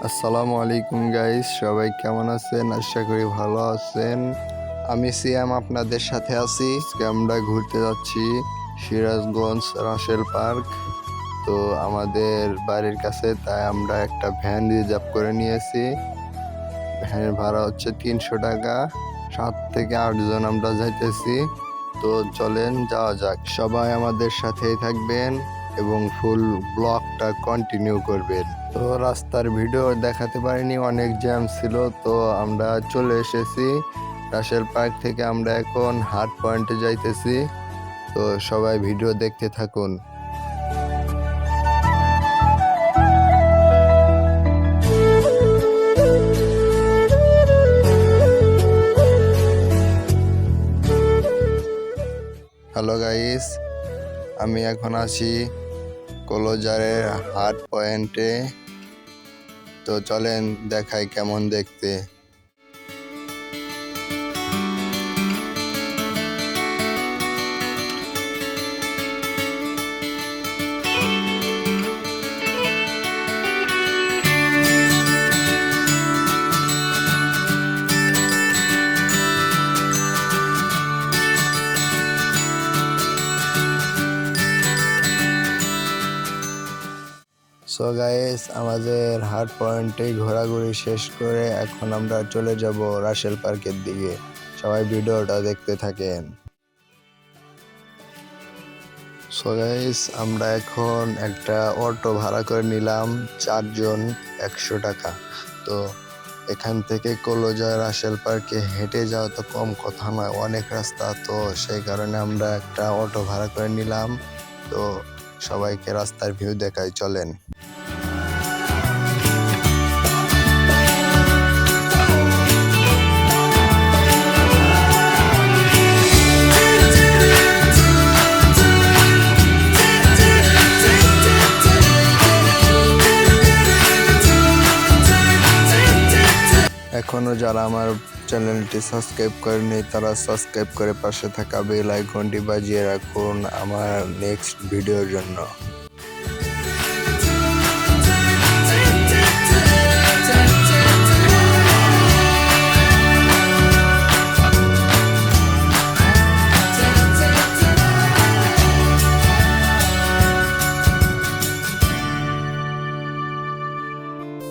আসসালামু আলাইকুম গাইস, সবাই কেমন আছেন? আশা করি ভালো আছেন। আমি সিয়াম আপনাদের সাথে আছি। আজকে আমরা ঘুরতে যাচ্ছি সিরাজগঞ্জ রাসেল পার্ক। তো আমাদের বাড়ির কাছে, তাই আমরা একটা ভ্যান রিজার্ভ করে নিয়েছি। ভ্যানের ভাড়া হচ্ছে 300 টাকা। 7 থেকে 8 জন আমরা যাইতেছি। তো চলেন যাওয়া যাক। সবাই আমাদের সাথেই থাকবেন এবং ফুল ব্লগটা কন্টিনিউ করবেন। তো রাস্তার ভিডিও দেখাতে পারিনি, অনেক জ্যাম ছিল। তো আমরা চলে এসেছি রাসেল পার্ক থেকে। আমরা এখন হাট পয়েন্টে যাইতেছি। তো সবাই ভিডিও দেখতে থাকুন। হ্যালো গাইস, আমি এখন আছি কলোজারের হাট পয়েন্টে। তো চলেন দেখাই কেমন দেখতে। সো গাইস, আমাদের হাট পয়েন্টে ঘোরাঘুরি শেষ করে এখন আমরা চলে যাব রাসেল পার্কের দিকে। সবাই ভিডিওটা দেখতে থাকেন। সো গাইস, আমরা এখন একটা অটো ভাড়া করে নিলাম, 4 জন 100 টাকা। তো এখান থেকে কলোজা রাসেল পার্কে হেঁটে যাওয়া তো কম কথা নয়, অনেক রাস্তা। তো সেই কারণে আমরা একটা অটো ভাড়া করে নিলাম। তো সবাইকে রাস্তার ভিউ দেখাই, চলেন। এখনো যারা আমার চ্যানেলটি সাবস্ক্রাইব করেনি, তারা সাবস্ক্রাইব করে পাশে থাকা বেল আইকনটি বাজিয়ে রাখুন আমার নেক্সট ভিডিওর জন্য।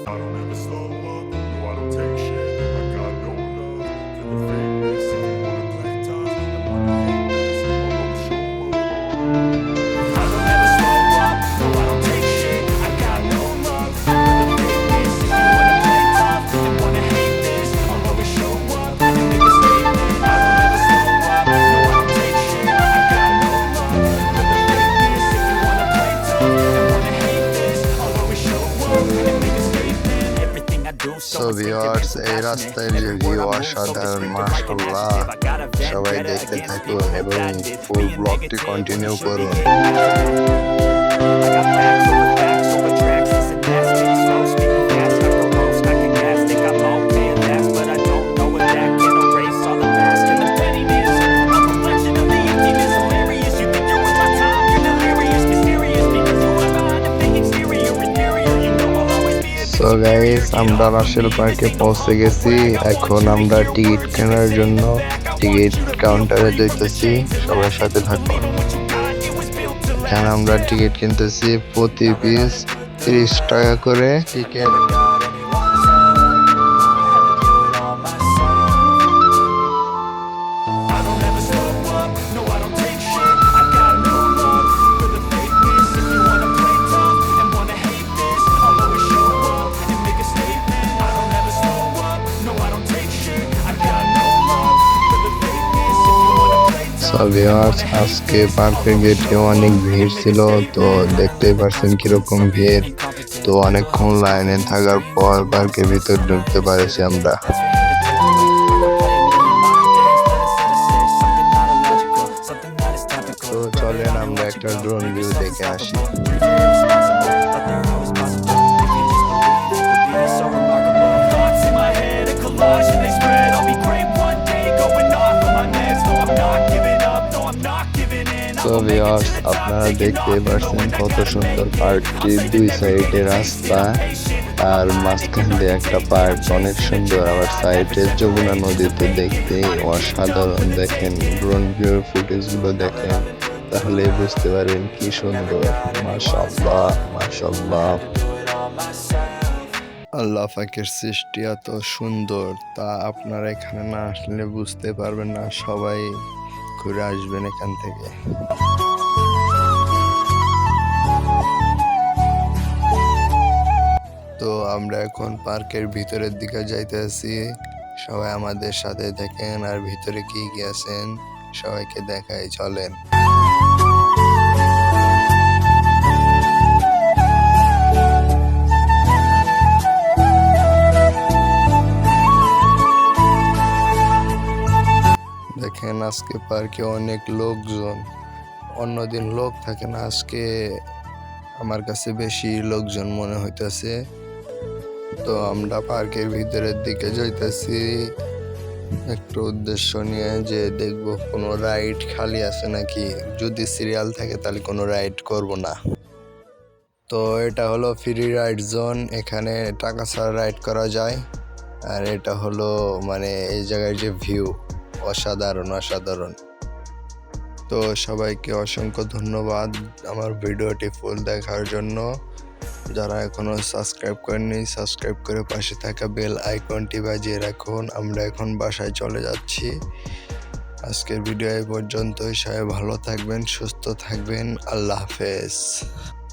I don't ever slow up, no I don't take shit. I got no love for the fakeness. If you wanna play tough and wanna hate this, I'll always show up. I don't ever slow up, no I don't take shit. I got no love for the fakeness. If you wanna play tough and wanna hate this, I'll always show up and make a statement. I don't ever slow up, no I don't take shit. I got no love for the fakeness. If you wanna play tough and wanna hate this, I'll always show up and make a statement. Everything I do so viewers, এই রাস্তায় যে view অসাধারণ, মাশাআল্লাহ। সবাই দেখতে থাকুন এবং ফুল ব্লগটি কন্টিনিউ করুন। তো গাইস, আমরা রাসেল পার্কে পৌঁছে গেছি। এখন আমরা টিকিট কেনার জন্য টিকিট কাউন্টারে যাইতেছি। সবার সাথে থাকুন। এখানে আমরা টিকিট কিনতেছি, প্রতি পিস 30 টাকা করে টিকিট। আজকে পার্কের গেটে অনেক ভিড় ছিল। তো দেখতেই পারছেন কিরকম ভিড়। তো অনেকক্ষণ লাইনে থাকার পর পার্কের ভিতর ঢুকতে পারছি আমরা। তো চলেন আমরা একটা ড্রোন ভিউ দেখে আসি। তো ভিউয়ার্স, আপনারা দেখতে পাচ্ছেন কত সুন্দর পার্কটির দুই সাইডে রাস্তা, আর মাঝখান দিয়ে একটা পার্ক অনেক সুন্দর, আবার সাইডে যমুনা নদীতে দেখতে অসাধারণ। দেখেন ড্রোন ভিউর ফুটেজগুলো দেখেন, তাহলে বুঝতে পারবেন কি সুন্দর। মাশাআল্লাহ মাশাআল্লাহ, আল্লাহ পাকের সৃষ্টি এত সুন্দর, তা আপনারা এখানে না আসলে বুঝতে পারবেন না। সবাই ঘুরে আসবেন এখান থেকে। তো আমরা এখন পার্কের ভিতরের দিকে যাইতেছি, সবাই আমাদের সাথে দেখেন। আর ভিতরে কি কি আছেন সবাইকে দেখাই, চলেন। দেখেন আজকে পার্কে অনেক লোকজন, অন্যদিন লোক থাকে না, আজকে আমার কাছে বেশি লোকজন মনে হইতেছে। তো আমরা পার্কের ভিতরের দিকে যাইতেছি একটু উদ্দেশ্য নিয়ে, যে দেখবো কোনো রাইড খালি আছে নাকি। যদি সিরিয়াল থাকে তাহলে কোনো রাইড করব না। তো এটা হলো ফ্রি রাইড জোন, এখানে টাকা ছাড়া রাইড করা যায়। আর এটা হলো মানে এই জায়গায় যে ভিউ, অসাধারণ অসাধারণ। তো সবাইকে অসংখ্য ধন্যবাদ আমার ভিডিওটি ফুল দেখার জন্য। যারা এখনো সাবস্ক্রাইব করেননি, সাবস্ক্রাইব করে পাশে থাকা বেল আইকনটি বাজিয়ে রাখুন। আমরা এখন বাসায় চলে যাচ্ছি। আজকের ভিডিও এই পর্যন্তই। সবাই ভালো থাকবেন, সুস্থ থাকবেন। আল্লাহ হাফেজ।